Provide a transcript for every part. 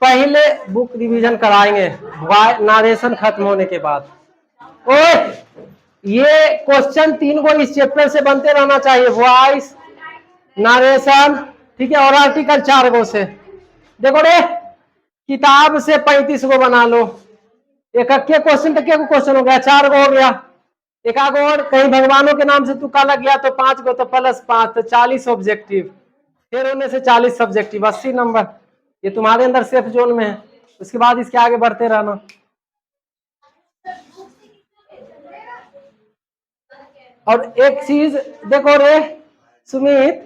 पहले book revision कराएंगे narration खत्म होने के बाद। ओए, ये क्वेश्चन 3 को इस चैप्टर से बनते रहना चाहिए, वॉइस, नारेशन, ठीक है, और आर्टिकल 4 गो से। देखो रे, किताब से 35 गो बना लो, एक अक्के क्वेश्चन तक क्वेश्चन हो गया, 4 गो हो गया, एक आगो और कहीं भगवानों के नाम से तुक्का लग गया तो 5 गो, तो +5 तो 40 ऑब्जेक्टिव, फिर उनमें से 40 सब्जेक्टिव, 80 नंबर। ये तुम्हारे अंदर सेफ जोन में है, उसके बाद इसके आगे बढ़ते रहना। और एक चीज देखो रे सुमित,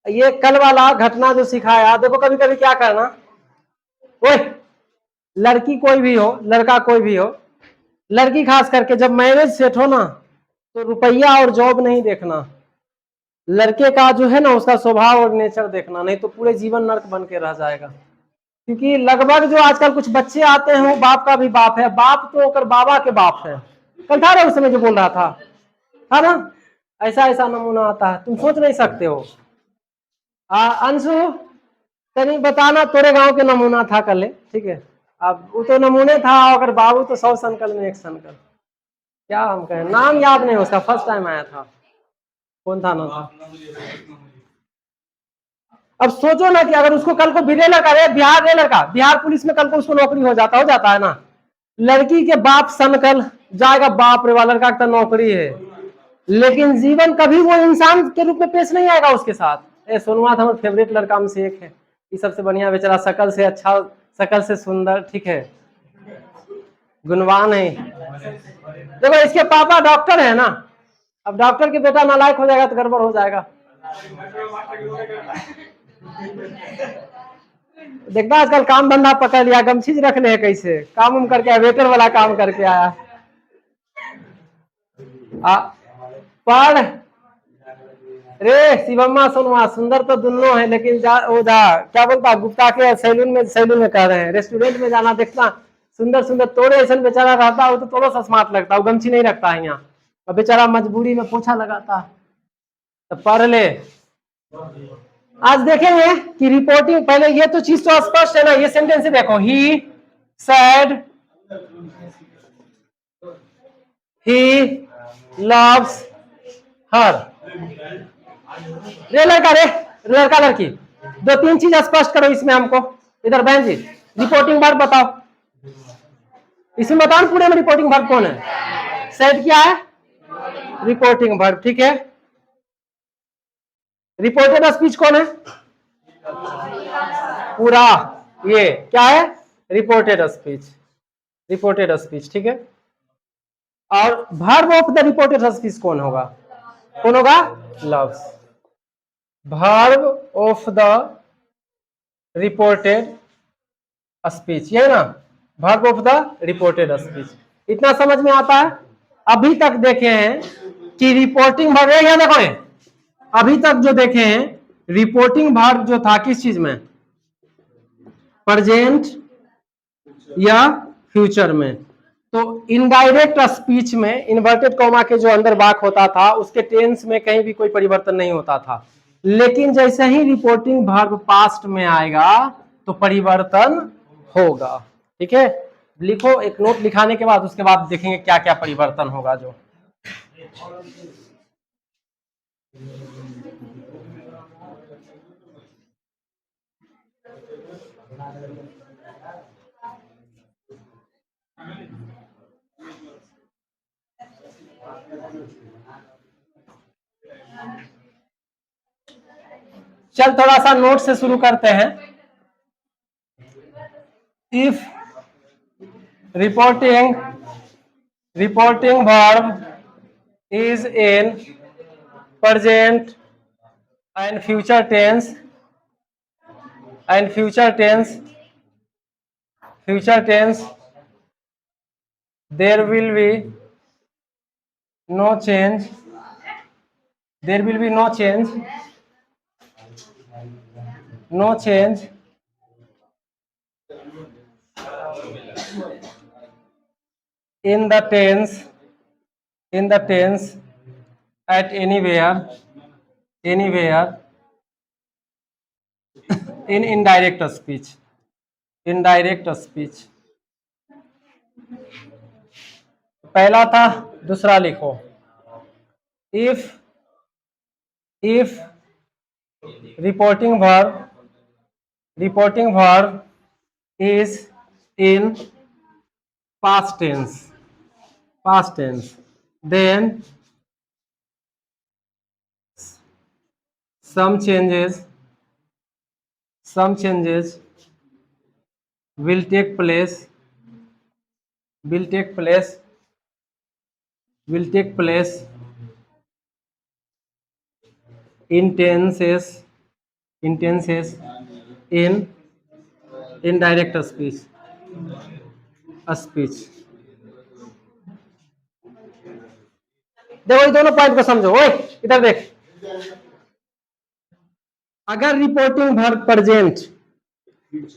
ये कल वाला घटना जो सिखाया, देखो कभी कभी क्या करना, ओए, लड़की कोई भी हो, लड़का कोई भी हो, लड़की खास करके जब मैरिज सेट हो ना, तो रुपया और जॉब नहीं देखना, लड़के का जो है ना उसका स्वभाव और नेचर देखना, नहीं तो पूरे जीवन नर्क बन के रह जाएगा। क्योंकि लगभग जो आजकल कुछ बच्चे आते हैं वो बाप का भी बाप है, बाप तो होकर बाबा के बाप है। कल था ना उस समय जो बोल रहा था ना, ऐसा ऐसा नमूना आता है, तुम सोच नहीं सकते हो। अंशु, तनी बताना, तोरे गांव के नमूना था कल, ठीक है, अब वो तो नमूने था, अगर बाबू तो 100 संकल में 1 संकल, क्या हम कहें, नाम याद नहीं उसका, फर्स्ट टाइम आया था, कौन था ना था। अब सोचो ना कि अगर उसको कल को भी लड़का है, बिहार रे लड़का, बिहार पुलिस में कल को उसको नौकरी हो जाता है ना, लड़की के बाप सनकल जाएगा, बाप रे वाला लड़का का नौकरी है, लेकिन जीवन कभी वो इंसान के रूप में पेश नहीं आएगा उसके साथ। ए सोनुआ था हमारा फेवरेट लड़का में से एक है, ये सबसे बढ़िया बेचारा, शकल से अच्छा, शकल से सुंदर, ठीक है, गुणवान है। देखो इसके पापा डॉक्टर है ना, अब डॉक्टर के बेटा नालायक हो जाएगा तो गड़बड़ हो जाएगा। देखना आजकल काम धंधा पकड़ लिया, गमछी रख ले कैसे काम उम करके, वेटर वाला काम करके आया। पढ़ रे शिवम्मा सोनुआ, सुंदर तो दोनों है, लेकिन क्या बोलता, गुप्ता के सैलून में कह रहे हैं, रेस्टोरेंट में जाना, देखना सुंदर सुंदर, तोड़े ऐसा बेचारा रहता है, वो तो थोड़ा सा स्मार्ट लगता है, वो गमछी नहीं रखता है यहाँ, और बेचारा मजबूरी में पोछा लगाता है। तो पढ़ ले। आज देखेंगे कि रिपोर्टिंग, पहले ये तो चीज तो स्पष्ट है ना, ये सेंटेंस देखो, he said he loves her, रे लड़का रे, लड़का लड़की, 2-3 चीज स्पष्ट करो इसमें हमको। इधर बहन जी, रिपोर्टिंग वर्ब बताओ, इसमें बताओ पूरे में रिपोर्टिंग वर्ब कौन है, सेड क्या है, रिपोर्टिंग वर्ब, ठीक है। रिपोर्टेड स्पीच कौन है, पूरा, ये क्या है, रिपोर्टेड स्पीच, रिपोर्टेड स्पीच, ठीक है। और verb of the reported speech कौन होगा, कौन होगा, loves. Verb of the reported speech, ये ना, verb of the reported speech, इतना समझ में आता है। अभी तक देखे हैं कि रिपोर्टिंग वर्ब, या देखो अभी तक जो देखे हैं, रिपोर्टिंग वर्ब जो था किस चीज में, प्रेजेंट या फ्यूचर में, तो इनडायरेक्ट स्पीच में इन्वर्टेड कॉमा के जो अंदर वाक होता था उसके टेंस में कहीं भी कोई परिवर्तन नहीं होता था, लेकिन जैसे ही रिपोर्टिंग वर्ब पास्ट में आएगा तो परिवर्तन होगा, ठीक है। लिखो, एक नोट लिखाने के बाद उसके बाद देखेंगे क्या क्या परिवर्तन होगा जो। चल थोड़ा सा नोट से शुरू करते हैं। If reporting verb is in present and future tense, there will be no change, in the tense at anywhere in indirect speech, indirect speech. पहला था, दूसरा लिखो। If reporting verb is in past tense, then some changes will take place in tenses in indirect speech। देखो ये दोनों point को समझो। ओए इधर देख, अगर रिपोर्टिंग वर्ब प्रेजेंट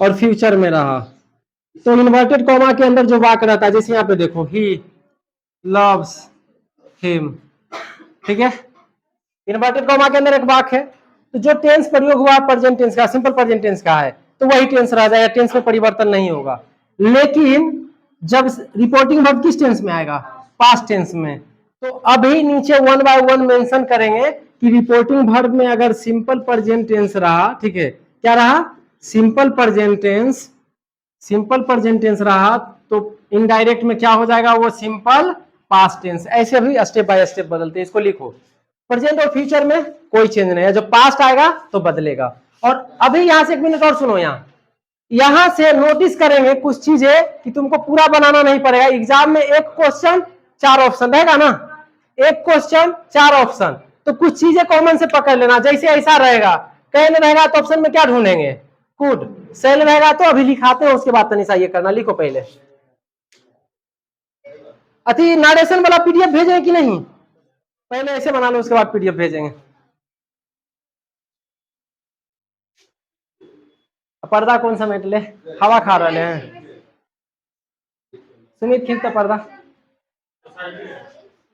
और फ्यूचर में रहा तो इन्वर्टेड कॉमा के अंदर जो वाक्य रहता है, जैसे यहाँ पे देखो, ही लव्स हिम, ठीक है, इन्वर्टेड कॉमा के अंदर एक वाक्य है, तो जो टेंस प्रयोग हुआ प्रेजेंट टेंस का, सिंपल प्रेजेंट टेंस का है, तो वही टेंस रह जाएगा, टेंस में परिवर्तन नहीं होगा। लेकिन जब रिपोर्टिंग वर्ब किस टेंस में आएगा, पास्ट टेंस में, तो अभी नीचे वन बाय वन मेंशन करेंगे कि रिपोर्टिंग वर्ब में अगर सिंपल प्रेजेंट टेंस रहा, ठीक है, क्या रहा, सिंपल प्रेजेंट टेंस रहा, तो इनडायरेक्ट में क्या हो जाएगा, वो सिंपल पास्ट टेंस। ऐसे भी स्टेप बाय स्टेप बदलते हैं, इसको लिखो। प्रेजेंट और फ्यूचर में कोई चेंज नहीं है, जब पास्ट आएगा तो बदलेगा। और अभी यहां से एक मिनट और सुनो, यहां से नोटिस करेंगे कुछ चीजें कि तुमको पूरा बनाना नहीं पड़ेगा। एग्जाम में एक क्वेश्चन 4 ऑप्शन रहेगा ना, एक क्वेश्चन 4 ऑप्शन, तो कुछ चीजें कॉमन से पकड़ लेना। जैसे ऐसा रहेगा, कैन रहेगा तो ऑप्शन में क्या ढूंढेंगे, कुड, सेल रहेगा तो अभी लिखाते हैं, उसके बाद तनिषा ये करना, लिखो पहले। अति नारेशन वाला पीडीएफ भेजेंगे कि नहीं, पहले ऐसे बना लो, उसके बाद पीडीएफ भेजेंगे। पर्दा कौन सा मेट ले, हवा खा रहे हैं। सुमित खींचता पर्दा,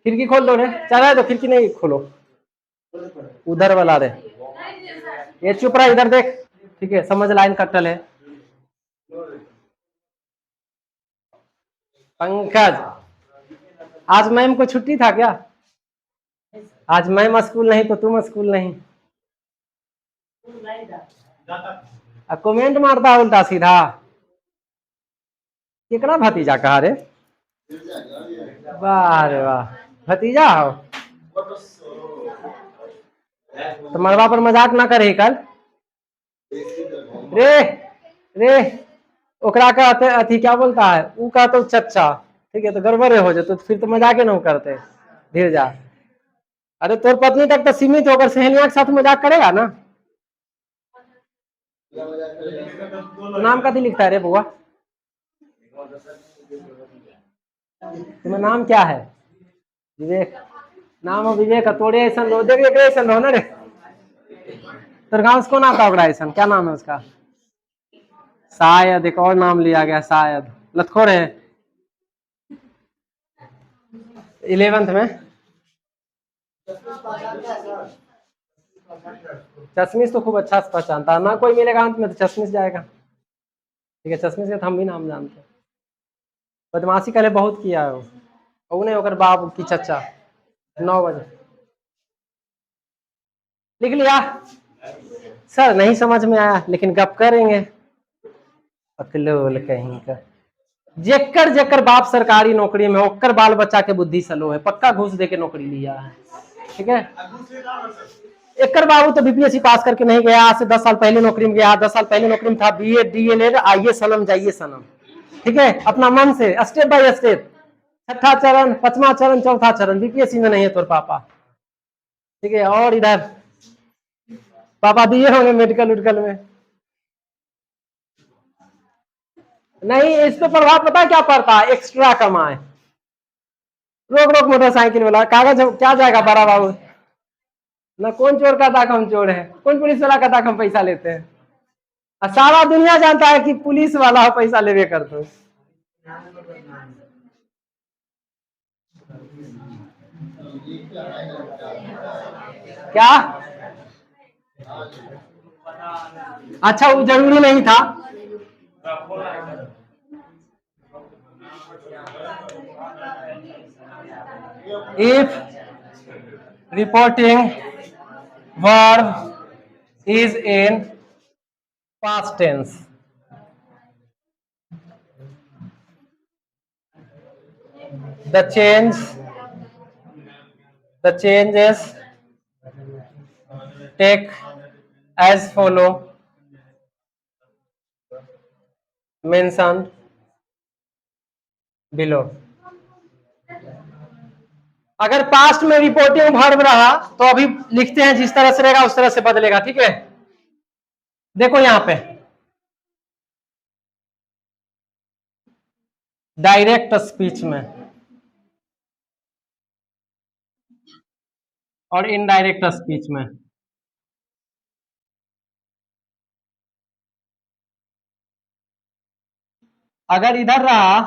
खिड़की खोल दो रे, चला तो खिड़की नहीं खोलो, उधर वाला रे, ये चुप रहा, इधर देख, ठीक है, समझ, लाइन कटल है। पंकज, आज मैम को छुट्टी था क्या, आज मैम स्कूल नहीं तो तुम स्कूल नहीं, कमेंट मारता उल्टा सीधा, केकड़ा भतीजा कहा रे, वाह रे वाह, भतीजा हो तो मरवा पर मजाक ना करे कल रे ओकरा कहते अथी क्या बोलता है, ऊ कहते तो चच्चा, ठीक है, तो गड़बड़े हो जाए तो फिर तो मजाक न करते, धीरे जा। अरे तोर पत्नी तक तो सीमित होकर सहेलियां के साथ मजाक करेगा ना। तो नाम कथी लिखता है रे बुआ, तुम्हारा नाम क्या है, विवेक, नाम हो विवेक, तोड़े ऐसा लो, देख ऐसा लो ना रे, तेरे गाँव से कौन आता होगा ऐसा, क्या नाम है उसका, शायद एक और नाम लिया गया, शायद लतखोर है 11th में, चश्मिश तो खूब अच्छा से पहचानता है ना, कोई मिलेगा अंत में तो चश्मिश जाएगा, ठीक है, चश्मिश के तो हम भी नाम जानते हैं, बदमाशी पहले बहुत किया है वो नहीं होकर बाप की चचा। 9 बजे लिख लिया सर, नहीं समझ में आया लेकिन गप करेंगे, अकलोल कहीं का, जेकर बाप सरकारी नौकरी में, ओकर बाल बच्चा के बुद्धि सलो है, पक्का घूस दे के नौकरी लिया है, ठीक है। एकर बाबू तो बीपीएससी पास करके नहीं गया, आज से 10 साल पहले नौकरी में गया, 10 साल पहले नौकरी में था, बीएड डीएलएड, आइए सनम जाइए सनम, ठीक है, अपना मन से स्टेप बाय स्टेप, 6ठा चरण, 5वां चरण, 4था चरण, बीपीएससी में नहीं है तोर पापा, ठीक है। और इधर पापा दिए होंगे मेडिकल उडिकल में, नहीं, इस पे प्रभाव पता क्या पड़ता है, एक्स्ट्रा कमाए, रोक रोक मोटरसाइकिल वाला, कागज क्या जाएगा बड़ा बाबू, ना कौन चोर का ताक हम चोर है, कौन पुलिस वाला का ताक हम पैसा लेते हैं, सारा दुनिया जानता है कि पुलिस वाला हो पैसा लेवे कर दो। क्या, अच्छा वो जरूरी नहीं था, If reporting verb is in past tense, the changes take as follow mentioned below. अगर पास्ट में रिपोर्टिंग वर्ब रहा तो अभी लिखते हैं जिस तरह से रहेगा उस तरह से बदलेगा, ठीक है। देखो यहां पे डायरेक्ट स्पीच में और इनडायरेक्ट स्पीच में अगर इधर रहा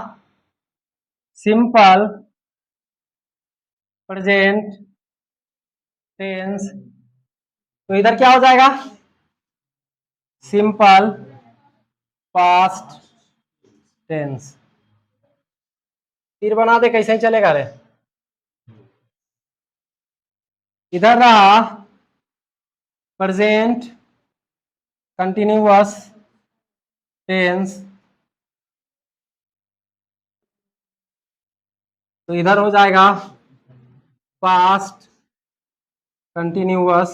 सिंपल प्रेजेंट टेंस तो इधर क्या हो जाएगा, सिंपल पास्ट टेंस। फिर बना दे, कैसे ही चलेगा रे। इधर रहा प्रेजेंट कंटिन्यूअस टेंस तो इधर हो जाएगा पास्ट कंटिन्यूअस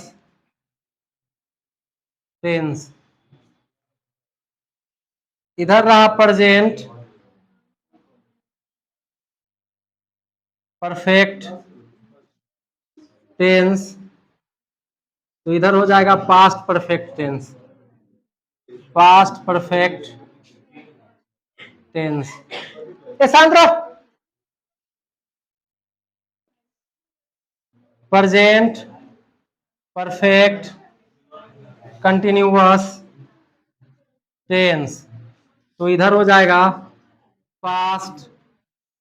टेंस। इधर रहा प्रेजेंट परफेक्ट टेंस तो इधर हो जाएगा past perfect tense, past perfect tense. शांत रहो। प्रेजेंट परफेक्ट कंटिन्यूअस टेंस तो इधर हो जाएगा पास्ट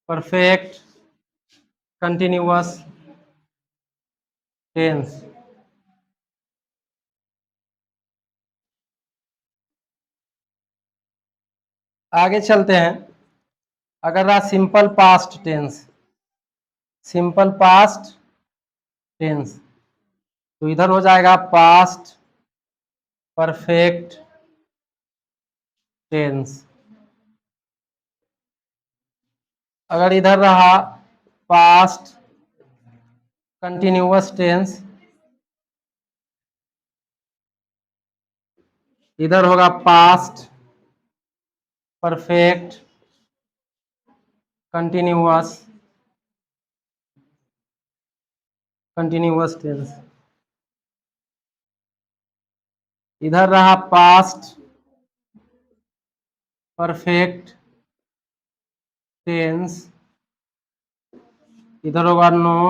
परफेक्ट कंटिन्यूअस टेंस। आगे चलते हैं। अगर रहा simple past tense, simple past tense तो इधर हो जाएगा पास्ट परफेक्ट टेंस। अगर इधर रहा पास्ट कंटिन्यूअस टेंस इधर होगा पास्ट परफेक्ट कंटिन्यूअस टेंस। इधर रहा पास्ट परफेक्ट टेंस इधर होगा नो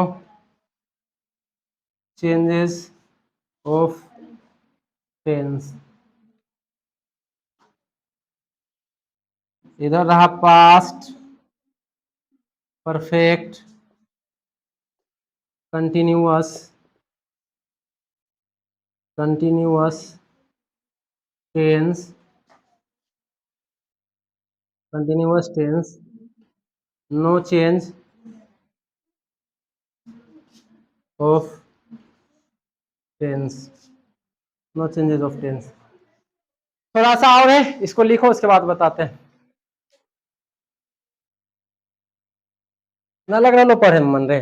चेंजेस ऑफ टेंस। इधर रहा past perfect continuous tense no change of tense, no changes of tense. थोड़ा सा और है, इसको लिखो उसके बाद बताते हैं। ना लग रहा लो पढ़े में मन रे।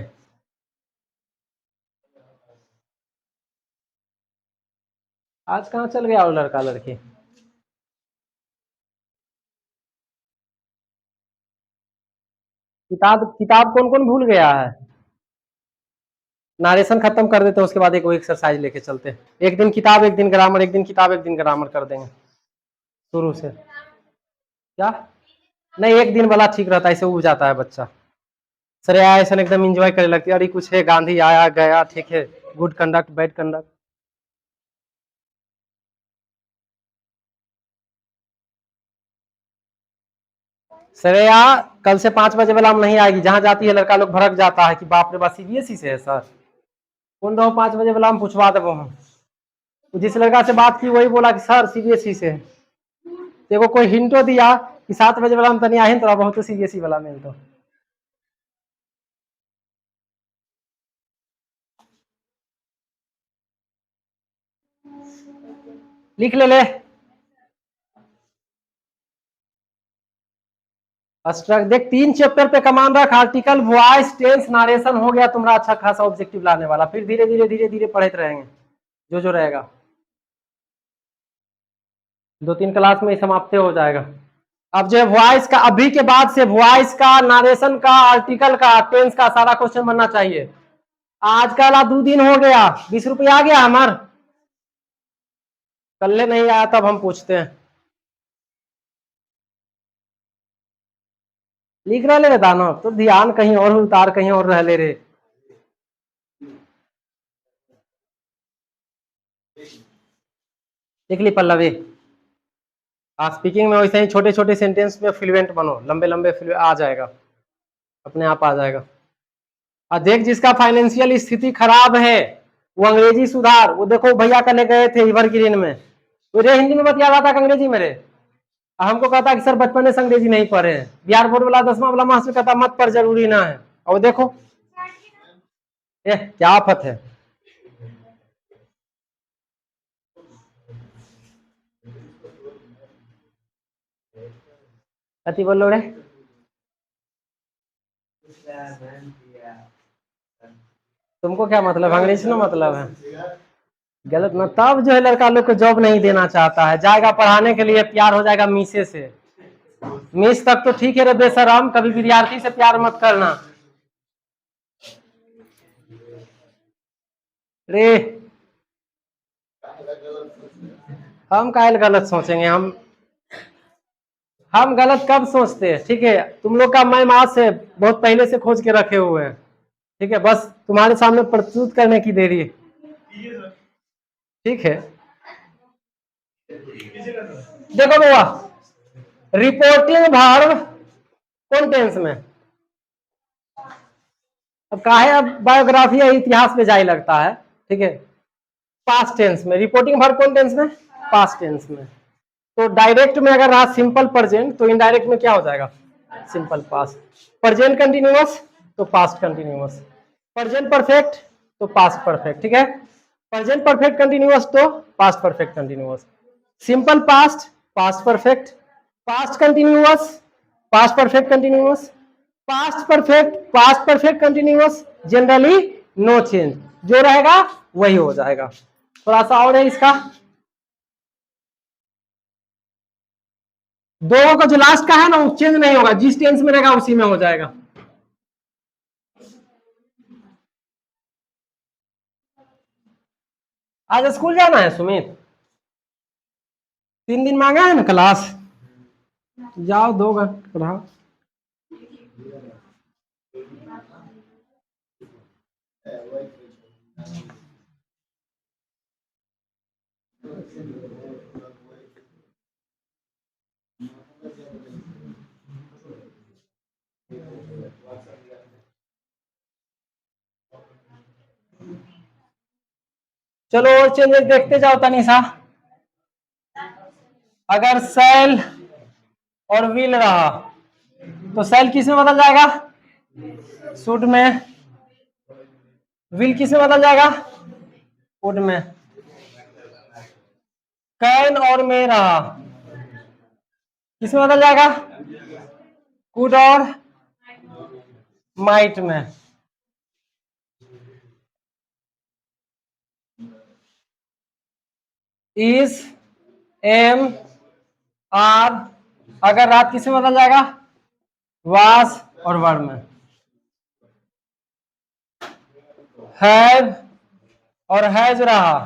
आज कहाँ चल गया वो लड़का लड़की। किताब कौन कौन भूल गया है। नारेशन खत्म कर देते उसके बाद एक वो एक्सरसाइज लेके चलते हैं। एक दिन किताब एक दिन ग्रामर, एक दिन किताब एक दिन ग्रामर कर देंगे शुरू से। क्या नहीं, एक दिन वाला ठीक रहता है, ऐसे उब जाता है बच्चा। सर ऐसा एकदम इंजॉय करने लगती है, अरे कुछ है गांधी आया गया ठीक है, good conduct bad conduct. Shreya कल से 5 बजे वाला हम नहीं आएगी, जहां जाती है लड़का लोग भड़क जाता है कि बाप रे बाप सीबीएसई से है सर। कौन रहो 5 बजे वाला हम पूछवा देवो हम। जिस लड़का से बात की वही बोला कि सर सीबीएसई से है। देखो कोई हिंटो दिया कि 7 बजे वाला में तनी आहिन तोरा बहुत सीरियस वाला मिल तो लिख ले स्ट्रक्चर देख 3 चैप्टर पे कमान रख, आर्टिकल, वॉइस, टेंस, नारेशन हो गया तुम्हारा अच्छा खासा ऑब्जेक्टिव लाने वाला। फिर धीरे धीरे पढ़ते रहेंगे जो रहेगा। 2-3 क्लास में समाप्त हो जाएगा। अब जो वॉइस का अभी के बाद से वॉइस का, नारेशन का, आर्टिकल का, टेंस का सारा क्वेश्चन बनना चाहिए। आजकल 2 दिन हो गया, 20 रुपया आ गया हमार, कल नहीं आया तब हम पूछते हैं। लिख रहा ले दानव तो ध्यान कहीं और उतार, कहीं और रह ले रे। लिख ली पल्लवी। स्पीकिंग में वैसे ही छोटे छोटे सेंटेंस में फ्लुएंट बनो, लंबे लंबे आ जाएगा, अपने आप आ जाएगा। और देख जिसका फाइनेंशियल स्थिति खराब है वो अंग्रेजी सुधार, वो देखो भैया कने गए थे एवरग्रीन में, तो हिंदी में बतिया रहा था कि अंग्रेजी में रे। हमको कहता कि सर बचपन से अंग्रेजी नहीं पढ़े हैं। बिहार बोर्ड वाला 10वां वाला मास्टर कहता मत पर जरूरी ना है। और देखो क्या आफत है। कति बोलो रे, तुमको क्या मतलब, अंग्रेजी में मतलब है गलत ना। तब जो है लड़का लोग को जॉब नहीं देना चाहता है, जाएगा पढ़ाने के लिए, प्यार हो जाएगा मीसे से। मीस तक तो ठीक है रे बेशरम, कभी विद्यार्थी से प्यार मत करना रे। हम काहे गलत सोचेंगे, हम गलत कब सोचते हैं। ठीक है, तुम लोग का मैं आज से बहुत पहले से खोज के रखे हुए हैं। ठीक है, बस तुम्हारे सामने प्रस्तुत करने की देरी है। ठीक है, देखो बाबा, रिपोर्टिंग वर्ब कौन टेंस में, अब काहे अब बायोग्राफी या इतिहास में जाए लगता है। ठीक है, पास्ट टेंस में। रिपोर्टिंग वर्ब कौन टेंस में, पास्ट टेंस में। तो डायरेक्ट में अगर रहा सिंपल प्रेजेंट, तो इनडायरेक्ट में क्या हो जाएगा, सिंपल पास्ट। प्रेजेंट कंटिन्यूअस तो पास्ट कंटिन्यूअस, प्रेजेंट परफेक्ट तो पास्ट परफेक्ट। ठीक है, प्रेजेंट परफेक्ट कंटिन्यूअस तो past perfect continuous, simple past past perfect, past continuous past perfect continuous, past perfect continuous, generally no change, जो रहेगा वही हो जाएगा। थोड़ा सा और है इसका, दो का जो लास्ट का है ना वो चेंज नहीं होगा, जिस टेंस में रहेगा उसी में हो जाएगा। आज स्कूल जाना है सुमित, 3 दिन मांगा है ना क्लास, जाओ 2 घंटे पढ़ाओ। चलो और चेंजेस देखते जाओ तनिषा। अगर सेल और विल रहा तो सेल किस में बदल जाएगा, शुड में। विल किस में बदल जाएगा, वुड में। कैन और में रहा किस में बदल जाएगा, कुड और माइट में। इज, एम, आर अगर रात किस में बदल जाएगा, वास और वर में। हैव और हैज रहा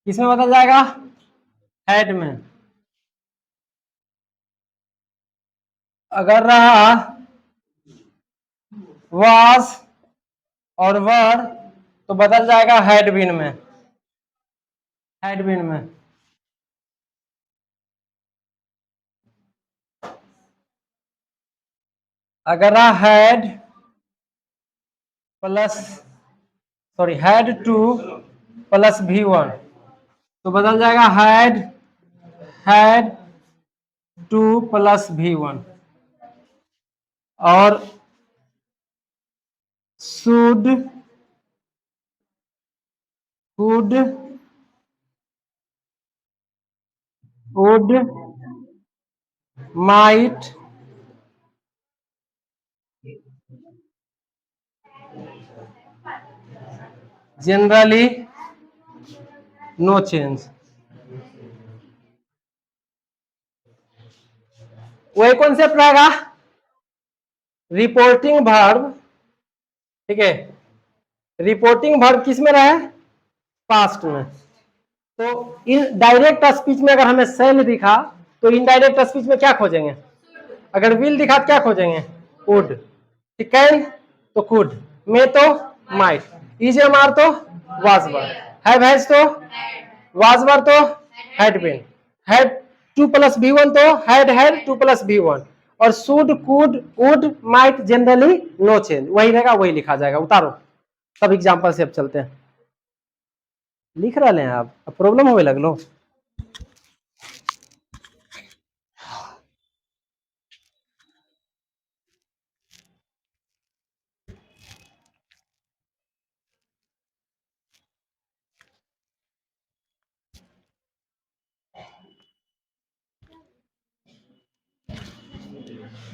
किस में बदल जाएगा, हैड में। अगर रहा वास और वर तो बदल जाएगा हैड बीन में, हैड बीन में। अगर रहा had plus sorry had to plus V1 तो बदल जाएगा हैड 2 + V1 और should would would might generally no change. वही कॉन्सेप्ट रहेगा, रिपोर्टिंग वर्ब, ठीक है, रिपोर्टिंग वर्ब किस में रहे, पास्ट में। तो इन डायरेक्ट स्पीच में अगर हमें सेल दिखा तो इनडायरेक्ट स्पीच में क्या खोजेंगे, अगर विल दिखा तो क्या खोजेंगे, वुड, कैन तो कुड, मे तो माइट, इज एम आर तो वाज वर, हैव हैज तो वाज वर तो हैड बीन, हैड 2 + V1 तो हैड 2 + V1, और should could would might generally no change, वही रहेगा, वही लिखा जाएगा। उतारो सब एग्जांपल से अब चलते हैं, लिख रहे हैं आप, अब प्रॉब्लम होने लगलो।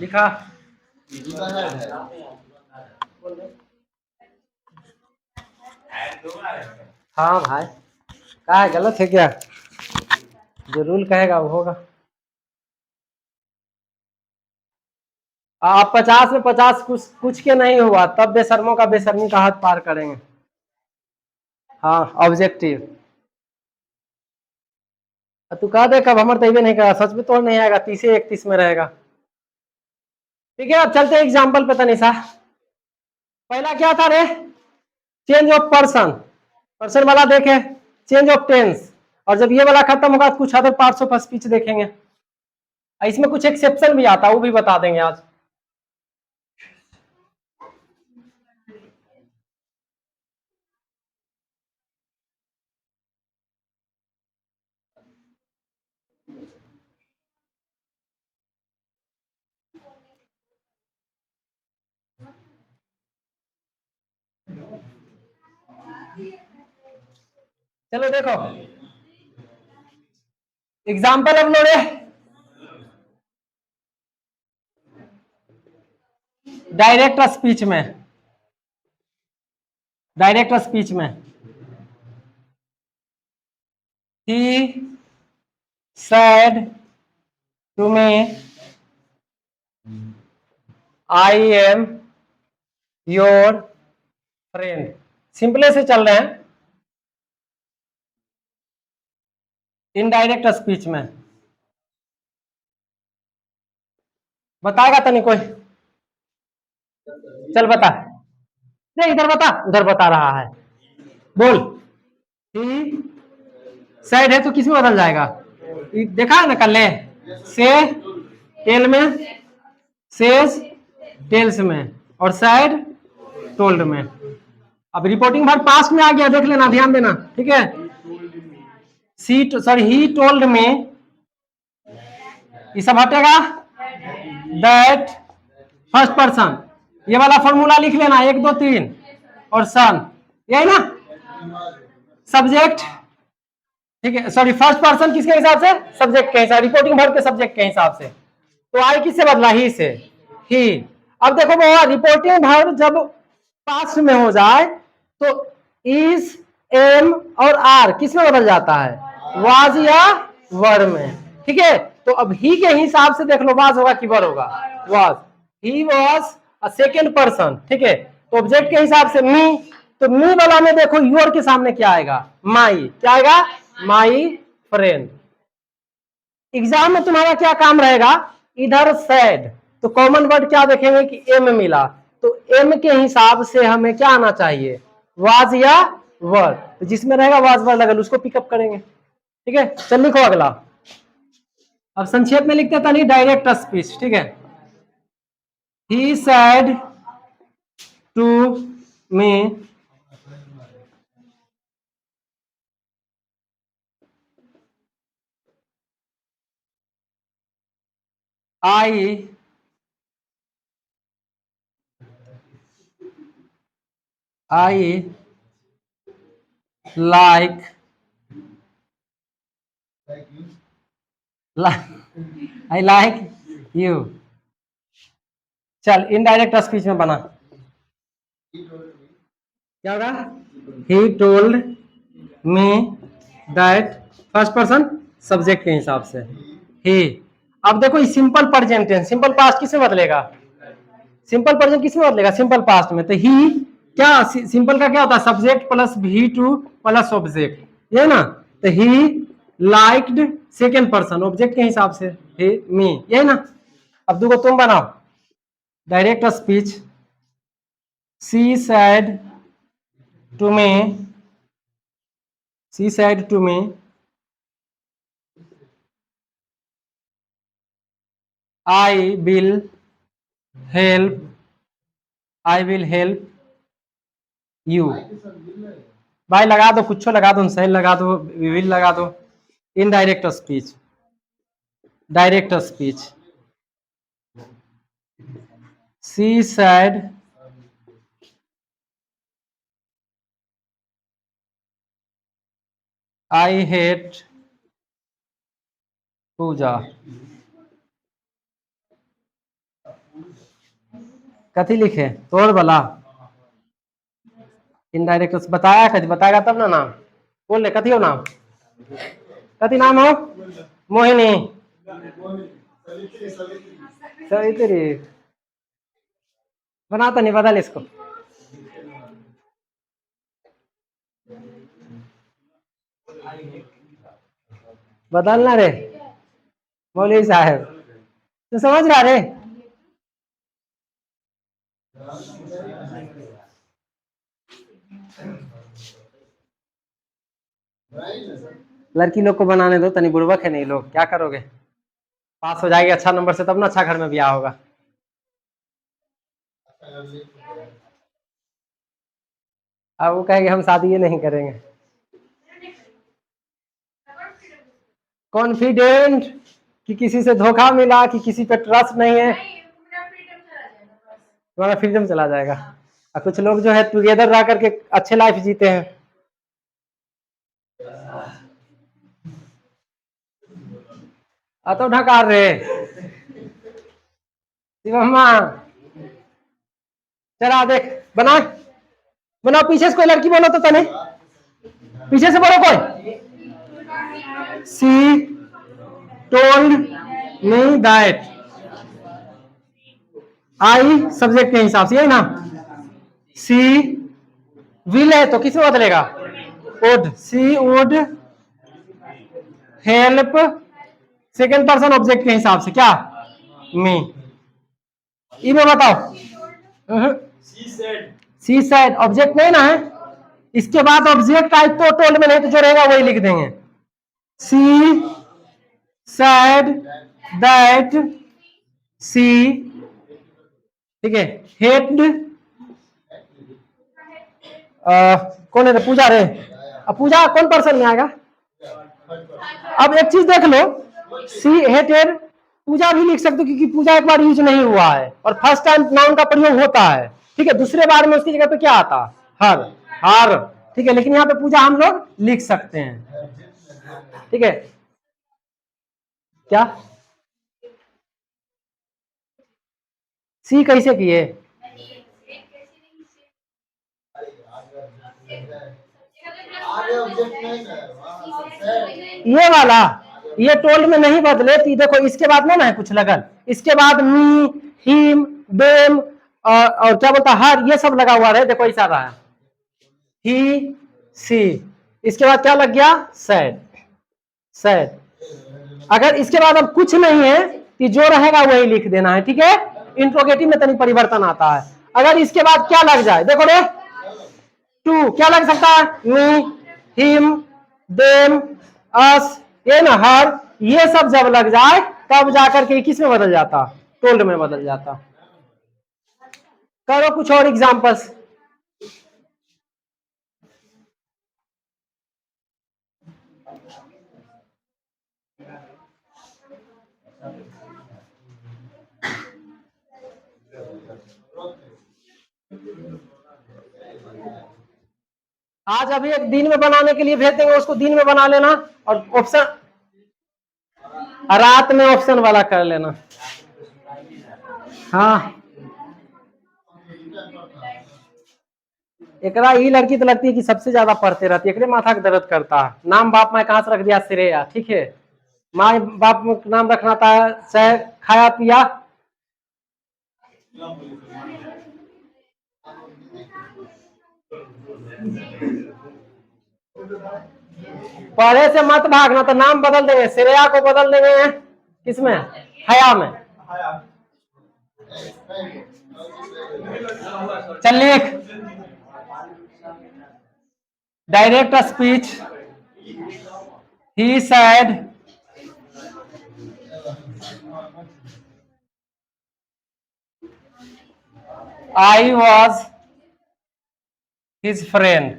लिखा, हाँ भाई, क्या है, गलत है क्या, जो रूल कहेगा वो होगा। आप 50 में 50 कुछ के नहीं हुआ तब बेशर्मों का बेशर्मी का हाथ पार करेंगे। हाँ ऑब्जेक्टिव, तू कह दे कब हमारे तैबे नहीं करा, सच में तो नहीं आएगा, 30 31 में रहेगा। ठीक है अब चलते हैं एग्जाम्पल पे तनिषा। पहला क्या था रे, चेंज ऑफ पर्सन, पर्सन वाला देखे, चेंज ऑफ टेंस, और जब ये वाला खत्म होगा तो कुछ अदर पार्ट्स ऑफ स्पीच देखेंगे, इसमें कुछ एक्सेप्शन भी आता है वो भी बता देंगे आज। चलो देखो एग्जाम्पल अब लो रे, डायरेक्ट स्पीच में, डायरेक्ट स्पीच में ही said to me I am your friend, simple से चल रहे हैं इनडायरेक्ट स्पीच में, बताएगा तनी कोई, चल बता, नहीं इधर बता, उधर बता रहा है, बोल। ही सैड है तो किस में बदल जाएगा, देखा है ना कल से टेल में, सेज टेल्स में, और सैड टोल्ड में। अब रिपोर्टिंग वर्ब पास्ट में आ गया, देख लेना, ध्यान देना, ठीक है। सी सॉरी ही टोल्ड में, ये सब हटेगा, दैट फर्स्ट पर्सन, ये वाला फॉर्मूला लिख लेना 1 2 3, और सन, यही ना सब्जेक्ट, ठीक है, सॉरी फर्स्ट पर्सन किसके हिसाब से, सब्जेक्ट के हिसाब, रिपोर्टिंग वर्ब के सब्जेक्ट के हिसाब से, तो आई किससे बदला, ही से, ही। अब देखो वो रिपोर्टिंग वर्ब जब पास्ट में हो जाए तो इज एम और आर किस में बदल जाता है, वाज या वर में, ठीक है। तो अब ही के हिसाब से देख लो, वाज होगा कि वर होगा, was, he was a second person, ठीक है। तो ऑब्जेक्ट के हिसाब से मी, तो मी वाला में देखो योर के सामने क्या आएगा, माई, क्या आएगा, माई फ्रेंड। एग्जाम में तुम्हारा क्या काम रहेगा, इधर सैड, तो कॉमन वर्ड क्या देखेंगे कि एम मिला, तो एम के हिसाब से हमें क्या आना चाहिए, वाज या वर, तो जिसमें रहेगा वाज वर लगल उसको पिकअप करेंगे, ठीक है। चल लिखो अगला, अब संक्षेप में लिखते था नहीं, डायरेक्ट स्पीच, ठीक है। He said to me I like I like you. चल इनडायरेक्ट स्पीच में बना, क्या होगा? He told me that, first person subject के हिसाब से ही। अब देखो simple present tense, simple past किसमें बदलेगा? सिंपल प्रेजेंट किसमें बदलेगा? सिंपल पास्ट में। तो ही क्या, सिंपल का क्या होता है? सब्जेक्ट प्लस ही टू प्लस ऑब्जेक्ट, ये ना। तो he liked second person object के हिसाब से, ही मी, यही ना। अब देखो तुम बनाओ direct speech. She said to me, she said to me I will help, I will help you. भाई लगा दो, कुछ लगा दो, सही लगा दो, विल लगा दो। Indirect speech, direct speech. She said I hate Pooja. कथी लिखे? तोड़ वाला इनडायरेक्ट बताया, कथी बताएगा तब ना नाम बोल ले। कथी हो नाम? कथी नाम हो? मोहिनी, सवित्री। बना तो नहीं, बदल इसको। बदलना रे मौलवी साहब, तू समझ रहा रे? लड़की लोग को बनाने दो, तनी बुड़बक है नहीं लोग, क्या करोगे? पास हो जाएगी अच्छा नंबर से तब ना अच्छा घर में ब्याह होगा। अब वो कहेंगे हम शादी ये नहीं करेंगे। कॉन्फिडेंट कि किसी से धोखा मिला, कि किसी पे ट्रस्ट नहीं है, तुम्हारा फ्रीडम चला जाएगा। और कुछ लोग जो है टुगेदर रह करके अच्छे लाइफ जीते हैं। तो ढकार रे शिवम्मा, चला देख बना, बनाओ। पीछे से कोई लड़की बोलो तो तने, पीछे से बोलो कोई। सी told me that, I subject के हिसाब से, यही ना। सी विल है तो किसमें बदलेगा? Would, she would help second person object के हिसाब से, क्या? मी। ई में बताओ। सी सेड ऑब्जेक्ट नहीं ना है, इसके बाद ऑब्जेक्ट आई तो टोल्ड में नहीं, तो जो रहेगा वही लिख देंगे। सी सैड दैट सी, ठीक है, हेड कौन है? पूजा रे। अब पूजा कौन पर्सन में आएगा? अब एक चीज देख लो, सी हेटेड पूजा भी लिख सकते हो, क्योंकि पूजा एक बार यूज नहीं हुआ है और फर्स्ट टाइम नाउन का प्रयोग होता है, ठीक है। दूसरे बार में उसकी जगह पे क्या आता? हर, हर, ठीक है। लेकिन यहाँ पे पूजा हम लोग लिख सकते हैं, ठीक है। क्या सी कैसे किए? ये वाला, ये टोल्ड में नहीं बदले थी, देखो इसके बाद ना है कुछ लगन, इसके बाद मी, हिम, देम और क्या बोलता हर, ये सब लगा हुआ रहे, देखो ऐसा रहा। ही सी, इसके बाद क्या लग गया? Sad, sad. अगर इसके बाद अब कुछ नहीं है कि जो रहेगा वही लिख देना है, ठीक है। इंट्रोगेटिव में तनी परिवर्तन आता है। अगर इसके बाद क्या लग जाए, देखो रे, टू क्या लग सकता है? मी, हिम, देम, अस, ये ना हर, ये सब जब लग जाए तब जाकर के किस में बदल जाता? टोल्ड में बदल जाता। करो कुछ और एग्जांपल्स। आज अभी एक दिन में बनाने के लिए भेज देंगे, उसको दिन में बना लेना, और ऑप्शन रात में ऑप्शन वाला कर लेना। हाँ, एकरा ये लड़की तो लगती है कि सबसे ज्यादा पढ़ते रहती है, एकरे माथा का दर्द करता है। नाम बाप मैं कहाँ से रख दिया, श्रेया, ठीक है। माँ बाप में नाम रखना था, चाहे खाया पिया। पढ़े से मत भागना, तो नाम बदल देंगे, श्रेया को बदल देंगे किसमें, हया में। चल लिख, direct speech, he said I was his friend.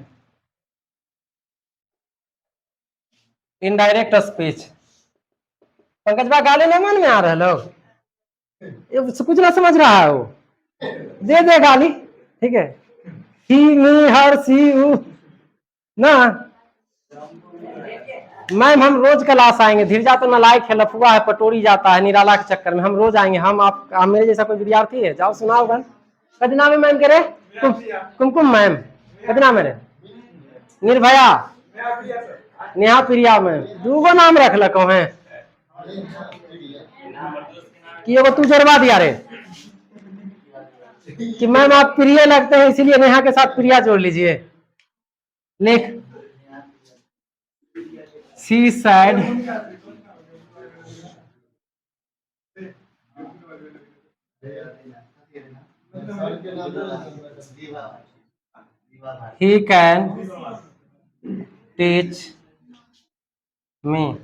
Indirect speech. Pankaj भाई गाली नहीं मन में आ रहा लोग, कुछ ना समझ रहा है वो, दे दे गाली, ठीक है। ही मी हर सी यू ना। मैम हम रोज क्लास आएंगे, धीरजा तो नालायक है, लफुआ है, पटोरी जाता है निराला के चक्कर में, हम रोज आएंगे। हम आप मेरे जैसा कोई विद्यार्थी है, जाओ सुनाओ गन। कद नाम है मैम के रे, कुमकुम मैम, कद नाम है रे, निर्भया, नेहा प्रिया मैम, दूगो नाम रख लको है कि एगो तू जरवा दिया रे कि मैम आप प्रिय लगते हैं इसीलिए नेहा के साथ प्रिया जोड़ लीजिए। लिख, सी sad he can teach me.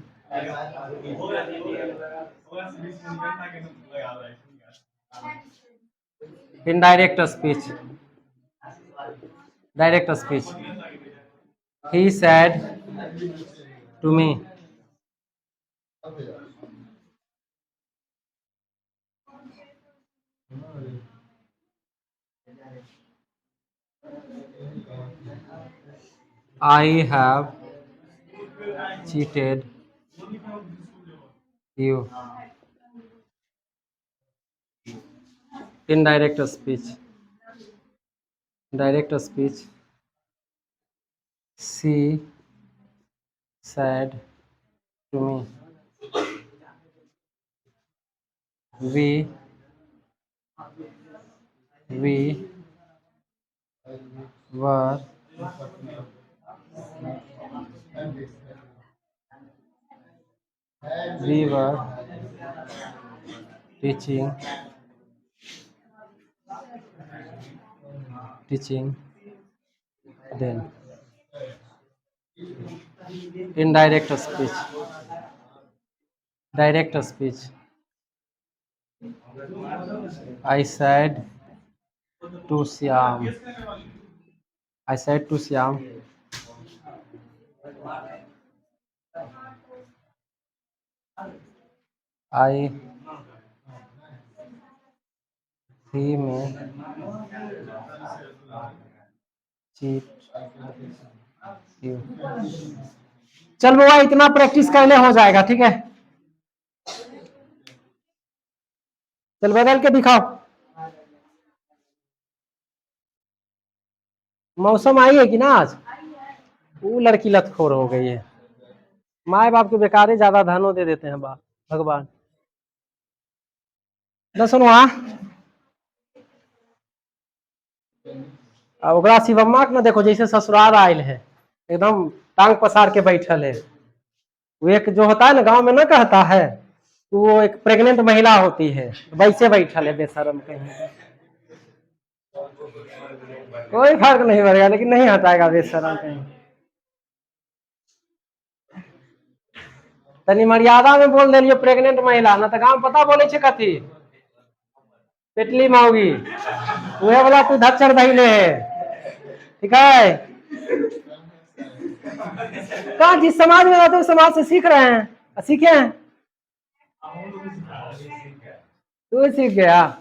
Indirect speech, direct speech, he said to me. I have cheated you. Indirect speech, direct speech, she said to me. We were teaching then. Indirect speech, direct speech, I said to Syam, I said to Syam, I he may cheat you. चल बाबा इतना practice करने हो जाएगा, ठीक है। चल बदल के दिखाओ। मौसम आई है कि ना आज, वो लड़की लतखोर हो गई है। माए बाप के बेकारे ज्यादा धनो दे देते हैं बाप भगवान। न सुनो ओकरा शिवम्मा के न देखो जैसे ससुराल आयल है, एकदम टांग पसार के बैठल है। वो एक जो होता है ना गांव में, ना कहता है वो एक प्रेग्नेंट महिला होती है, वैसे बैठल है बेशरम कहीं। कोई फर्क नहीं पड़ेगा, लेकिन नहीं हटाएगा बेशरम कहीं। तनी मर्यादा में बोल दिलियो प्रेग्नेंट महिला, ना तो गांव पता बोले छे कथी, पेटली माओगी, वह वाला तू धच्चर धैले है, ठीक है। कहा जिस समाज में रहते उस समाज से सीख रहे हैं, सीखे हैं, तू सीख गया।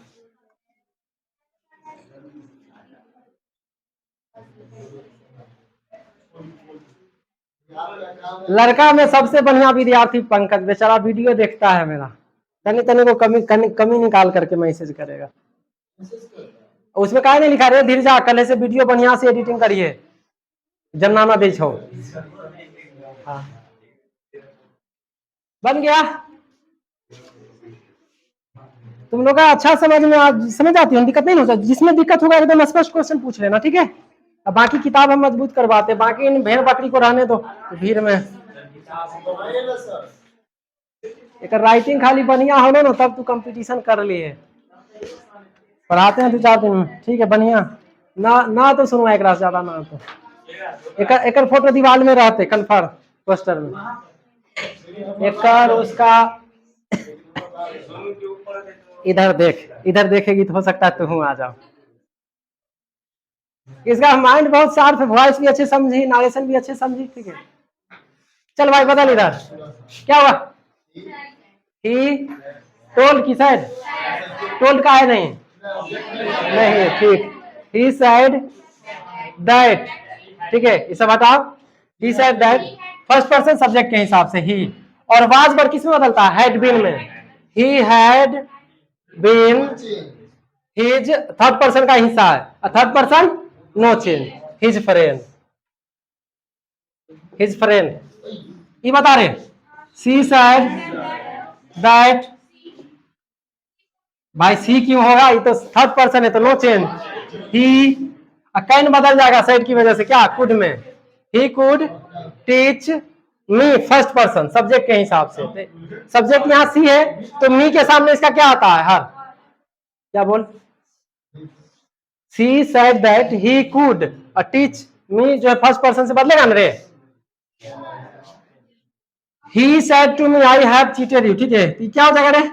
लड़का में सबसे बढ़िया विद्यार्थी पंकज, बेचारा वीडियो देखता है मेरा, तनी तनी को कमी निकाल करके मैसेज करेगा। उसमें काहे नहीं लिखा रे धीरजा, कल से वीडियो बढ़िया से एडिटिंग करिए, जन्नामा दे छो। हाँ बन गया। तुम लोग का अच्छा समझ में समझ आती हो, दिक्कत नहीं होता। जिसमें दिक्कत होगा एकदम स्पष्ट क्वेश्चन पूछ लेना, ठीक है। अब बाकी किताब हम मजबूत करवाते, बाकी इन भेड़ बकरी को रहने दो भीड़ में। एक राइटिंग खाली बढ़िया हो ना, तब तू कंपटीशन कर लिए। पढ़ाते हैं 2-4 दिन में, ठीक है बढ़िया। ना तो सुनवा एक रात ज्यादा, ना तो एक फोटो दीवार में रहते कन्फर्म पोस्टर में, एक उसका इधर देखेगी तो हो सकता है तुम आ जाओ। इसका माइंड बहुत शार्प है, वॉइस भी अच्छे समझी, नारेशन भी अच्छे समझी, ठीक है। चल भाई बदल इधर, क्या हुआ? ही टोल्ड की साइड, टोल्ड का है नहीं है, ठीक। ही साइड दैट, ठीक है, ये सब हटाओ। He said that first person subject के हिसाब से ही, और वाज वर्ब किस में बदलता है? हैड बीन में। He had been, his third person का हिस्सा है, third person no change, his friend, ये बता रहे। सी सेड दैट, भाई सी क्यों होगा, ये तो थर्ड पर्सन है तो नो चेंज। ही कैन बदल जाएगा साइड की वजह से, क्या कुड में। ही could teach me, first person subject के हिसाब से, सब्जेक्ट यहाँ सी है तो मी के सामने इसका क्या आता है? हर, क्या बोल? She said that he could teach me, जो है फर्स्ट पर्सन से बदलेगा ना रे। He said to me I have cheated you, ठीक है, क्या हो जाएगा रे?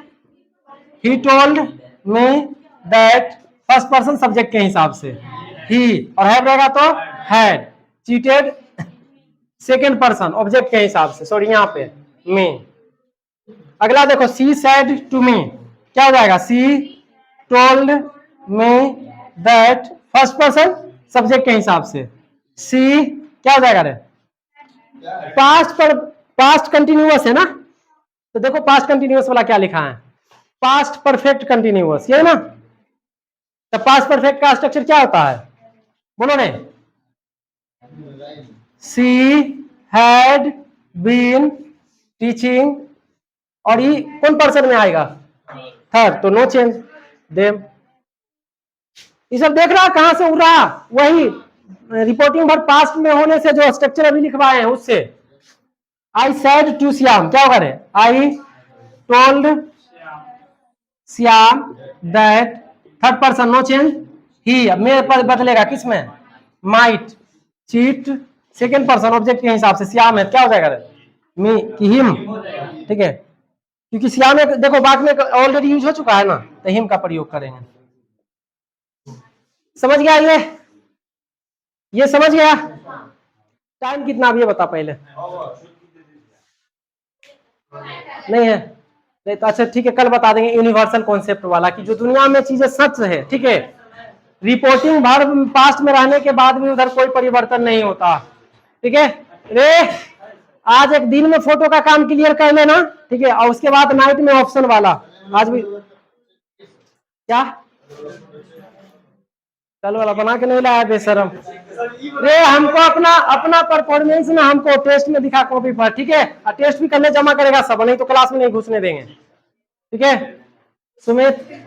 He told me that, first person subject के हिसाब से ही, और हैव रहेगा तो had, cheated second person object के हिसाब से, सॉरी यहाँ पे मी। अगला देखो, सी सेड टू मी, क्या हो जाएगा? सी told me that, first person subject के हिसाब से, सी क्या हो जाएगा रे? पास्ट कंटिन्यूअस है ना, तो देखो पास्ट कंटिन्यूअस वाला क्या लिखा है? पास्ट परफेक्ट कंटिन्यूअस, ये ना। तो पास्ट परफेक्ट का स्ट्रक्चर क्या होता है, बोलो ने? सी हैड बीन टीचिंग, और ये कौन पर्सन में आएगा? थर्ड, तो नो चेंज देम। ये सब देख रहा कहां से उड़ रहा? वही रिपोर्टिंग वर्ब पास्ट में होने से जो स्ट्रक्चर अभी लिखवाए हैं उससे। आई सेड टू श्याम, क्या होगा रे? I told Shyam that, third person no change, ही, मेरे पर बदलेगा किस में? Might cheat, second person object के हिसाब से श्याम है, क्या हो जाएगा रे? मी की हिम, ठीक है, क्योंकि श्याम में देखो बाद में ऑलरेडी यूज हो चुका है ना, तो हिम का प्रयोग करेंगे। समझ गया ये समझ गया? टाइम कितना भी है बता पहले। नहीं है, नहीं तो अच्छा ठीक है, कल बता देंगे यूनिवर्सल कॉन्सेप्ट वाला, कि जो दुनिया में चीजें सच है, ठीक है, रिपोर्टिंग वर्ब पास्ट में रहने के बाद भी उधर कोई परिवर्तन नहीं होता, ठीक है रे। आज एक दिन में फोटो का काम क्लियर कर लेना, ठीक है, और उसके बाद नाइट में ऑप्शन वाला। आज भी क्या कल वाला बना के नहीं लाया बेशरम रे। हमको अपना परफॉर्मेंस ना हमको टेस्ट में दिखा कॉपी पर, ठीक है, और टेस्ट भी करने जमा करेगा सब, नहीं तो क्लास में नहीं घुसने देंगे, ठीक है सुमित।